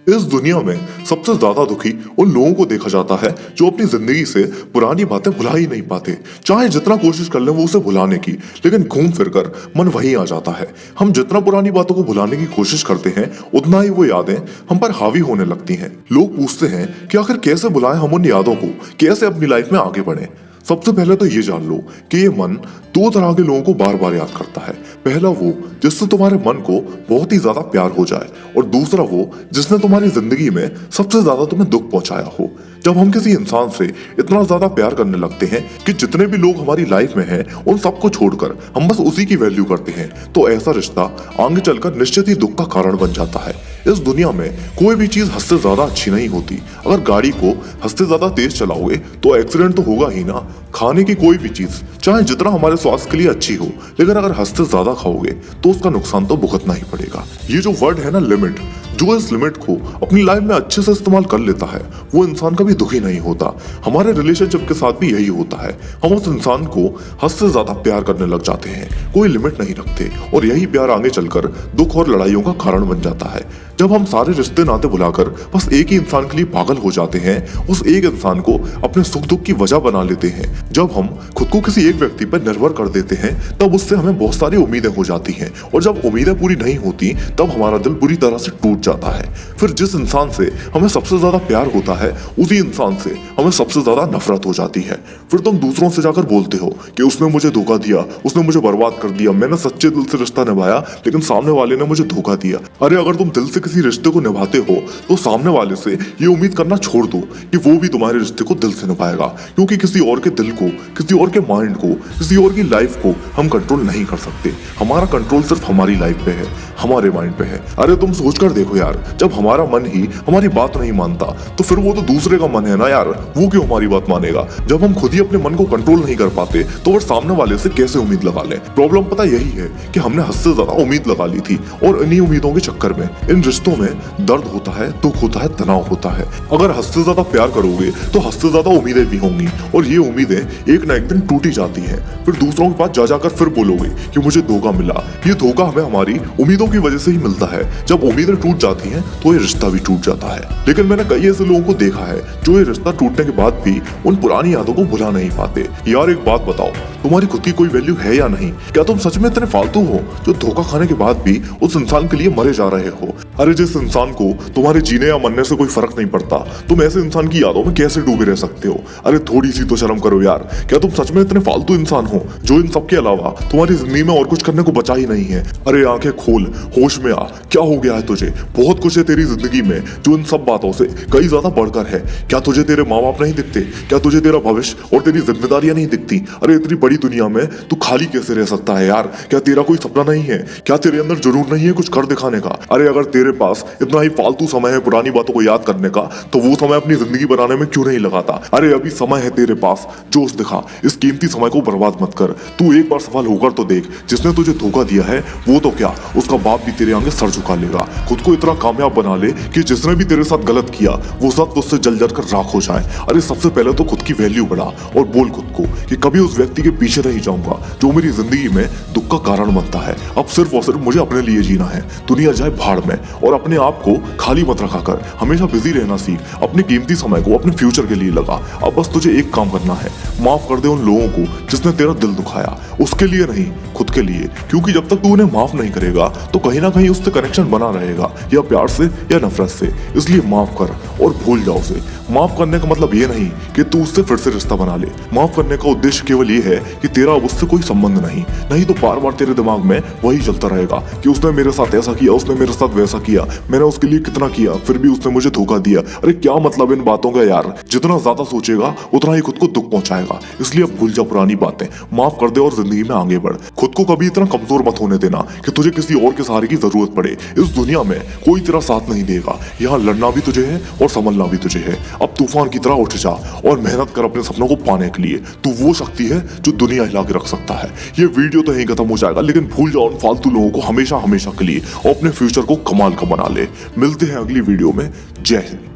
इस दुनिया में सबसे ज्यादा दुखी उन लोगों को देखा जाता है जो अपनी जिंदगी से पुरानी बातें भुला ही नहीं पाते। चाहे जितना कोशिश कर लें वो उसे भुलाने की, लेकिन घूम फिर कर मन वहीं आ जाता है। हम जितना पुरानी बातों को भुलाने की कोशिश करते हैं उतना ही वो यादें हम पर हावी होने लगती हैं। लोग पूछते हैं कि आखिर कैसे भुलाएं हम उन यादों को, कैसे अपनी लाइफ में आगे बढ़ें। सबसे पहले तो ये जान लो कि ये मन दो तरह के लोगों को बार बार याद करता है। पहला वो जिससे तुम्हारे मन को बहुत ही ज्यादा प्यार हो जाए, और दूसरा वो जिसने तुम्हारी जिंदगी में सबसे ज्यादा तुम्हें दुख पहुंचाया हो। जब हम किसी इंसान से इतना ज्यादा प्यार करने लगते हैं कि जितने भी लोग हमारी लाइफ में हैं उन सबको छोड़कर हम बस उसी की वैल्यू करते हैं, तो ऐसा रिश्ता आगे चलकर निश्चित ही दुख का कारण बन जाता है। इस दुनिया में कोई भी चीज हद से ज्यादा अच्छी नहीं होती। अगर गाड़ी को हद से ज्यादा तेज चलाओगे तो एक्सीडेंट तो होगा ही ना। खाने की कोई भी चीज चाहे जितना हमारे स्वास्थ्य के लिए अच्छी हो, लेकिन अगर हद से ज्यादा खाओगे तो उसका नुकसान तो भुगतना ही पड़ेगा। ये जो वर्ड है ना लिमिट, जो इस लिमिट को अपनी लाइफ में अच्छे से इस्तेमाल कर लेता है वो इंसान कभी दुखी नहीं होता। हमारे रिलेशनशिप के साथ भी यही होता है। हम उस इंसान को हद से ज्यादा प्यार करने लग जाते हैं, कोई लिमिट नहीं रखते, और यही प्यार आगे चलकर दुख और लड़ाइयों का कारण बन जाता है। जब हम सारे रिश्ते नाते भुलाकर बस एक ही इंसान के लिए पागल हो जाते हैं, उस एक इंसान को अपने सुख दुख की वजह बना लेते हैं, जब हम खुद को किसी एक व्यक्ति पर निर्भर कर देते हैं, तब उससे हमें बहुत सारी उम्मीदें हो जाती हैं, और जब उम्मीदें पूरी नहीं होती तब हमारा दिल बुरी तरह से टूट जाता है। फिर जिस इंसान से हमें सबसे ज्यादा प्यार होता है उसी इंसान से हमें सबसे ज्यादा नफरत हो जाती है। फिर तुम दूसरों से जाकर बोलते हो कि उसने मुझे धोखा दिया, उसने मुझे बर्बाद कर दिया, मैंने सच्चे दिल से रिश्ता निभाया लेकिन सामने वाले ने मुझे धोखा दिया। अरे अगर तुम दिल से किसी रिश्ते को निभाते हो तो सामने वाले से ये उम्मीद करना छोड़ दो कि वो भी तुम्हारे रिश्ते को दिल से निभाएगा, क्योंकि किसी और के दिल को, किसी और के माइंड को, किसी और की लाइफ को हम कंट्रोल नहीं कर सकते। हमारा कंट्रोल सिर्फ हमारी लाइफ पे है, हमारे माइंड पे है। अरे तुम सोच कर देखो यार, जब हमारा मन ही हमारी बात नहीं मानता तो फिर वो तो दूसरे का मन है ना यार, वो क्यों हमारी बात मानेगा। जब हम खुद ही अपने मन को कंट्रोल नहीं कर पाते तो फिर सामने वाले से कैसे उम्मीद लगा लें। प्रॉब्लम पता यही है कि हमने हद से ज्यादा उम्मीद लगा ली थी, और इन्हीं उम्मीदों के चक्कर में इन रिश्तों में दर्द होता है, दुख होता है, तनाव होता है। अगर हद से ज्यादा प्यार करोगे तो हद से ज्यादा उम्मीदें भी होंगी, और ये उम्मीदें एक ना एक दिन टूटी जाती हैं। फिर दूसरों के पास जा जाकर फिर बोलोगे कि मुझे धोखा मिला। ये धोखा हमें हमारी उम्मीदों की वजह से ही मिलता है। जब उम्मीदें टूट जाती हैं तो ये रिश्ता भी टूट जाता है। लेकिन मैंने कई ऐसे लोगों को देखा है जो ये रिश्ता टूटने के बाद भी उन पुरानी यादों को भुला नहीं पाते। यार एक बात बताओ, तुम्हारी खुद की कोई वैल्यू है या नहीं? क्या तुम सच में इतने फालतू हो जो धोखा खाने के बाद भी उस इंसान के लिए मरे जा रहे हो? अरे जिस इंसान को तुम्हारे जीने या मरने से कोई फर्क नहीं पड़ता, तुम ऐसे इंसान की यादों में कैसे डूबे रह सकते हो? अरे थोड़ी सी तो शर्म करो यार। क्या तुम सच में इतने फालतू इंसान हो जो इन सब के अलावा तुम्हारी जिंदगी में और कुछ करने को बचा ही नहीं है? अरे आंखें खोल, होश में आ, क्या हो गया है तुझे? बहुत कुछ है तेरी जिंदगी में जो इन सब बातों से कई ज्यादा बढ़कर है। क्या तुझे तेरे माँ बाप नहीं दिखते? क्या तुझे तेरा भविष्य और तेरी जिम्मेदारियां नहीं दिखती? अरे इतनी बड़ी दुनिया में तू खाली कैसे रह सकता है यार? क्या तेरा कोई सपना नहीं है? क्या तेरे अंदर जरूर नहीं है कुछ कर दिखाने का? अरे अगर तेरे पास इतना ही फालतू समय है पुरानी बातों को याद करने का, तो वो समय अपनी जिंदगी बनाने में क्यों नहीं लगाता? अरे अभी समय है तेरे पास, जोश दिखा। इस कीमती समय को बर्बाद मत कर। तू एक बार सवाल होकर तो देख, जिसने तुझे धोखा दिया है वो तो क्या, उसका बाप भी तेरे आगे सर झुका लेगा। खुद को इतना कामयाब बना ले कि जिसने भी तेरे साथ गलत किया वो सब उससे जल जल कर राख हो जाए। अरे सबसे पहले तो खुद की वैल्यू बढ़ा और बोल खुद को कि कभी उस व्यक्ति के पीछे नहीं जाऊंगा जो मेरी जिंदगी में दुख का कारण बनता है। अब सिर्फ और सिर्फ मुझे अपने लिए जीना है। दुनिया जाए भाड़ में, और अपने आप को खाली मत रखा कर। हमेशा बिजी रहना सीख। अपने कीमती समय को अपने फ्यूचर के लिए लगा। अब बस तुझे एक काम करना है, माफ कर दे उन लोगों को जिसने तेरा दिल दुखाया। उसके लिए नहीं, खुद के लिए, क्योंकि जब तक तू उन्हें माफ नहीं करेगा तो कहीं ना कहीं उससे कनेक्शन बना रहेगा, या प्यार से या नफरत से। इसलिए माफ कर और भूल जाओ उसे। माफ करने का मतलब ये नहीं कि तू उससे फिर से रिश्ता बना ले। माफ करने का उद्देश्य केवल ये है कि तेरा अब उससे कोई संबंध नहीं तो बार बार तेरे दिमाग में वही चलता रहेगा कि उसने मेरे साथ ऐसा किया, उसने मेरे साथ वैसा किया, मैंने उसके लिए कितना किया, फिर भी उसने मुझे धोखा दिया। अरे क्या मतलब इन बातों का यार? जितना ज्यादा सोचेगा उतना ही खुद को दुख पहुंचाएगा। इसलिए अब भूल जा पुरानी बातें, माफ कर दे और जिंदगी में आगे बढ़। खुद को कभी इतना कमजोर मत होने देना कि तुझे किसी और के सहारे की जरूरत पड़े। इस दुनिया में कोई तेरा साथ नहीं देगा। यहाँ लड़ना भी तुझे है और संभलना भी तुझे है। अब तूफान की तरह उठ जा और मेहनत कर अपने सपनों को पाने के लिए। तू वो शक्ति है जो दुनिया हिला के रख सकता है। ये वीडियो तो यहीं खत्म हो जाएगा, लेकिन भूल जाओ उन फालतू लोगों को हमेशा हमेशा के लिए, और अपने फ्यूचर को कमाल का बना ले। मिलते हैं अगली वीडियो में। जय हिंद।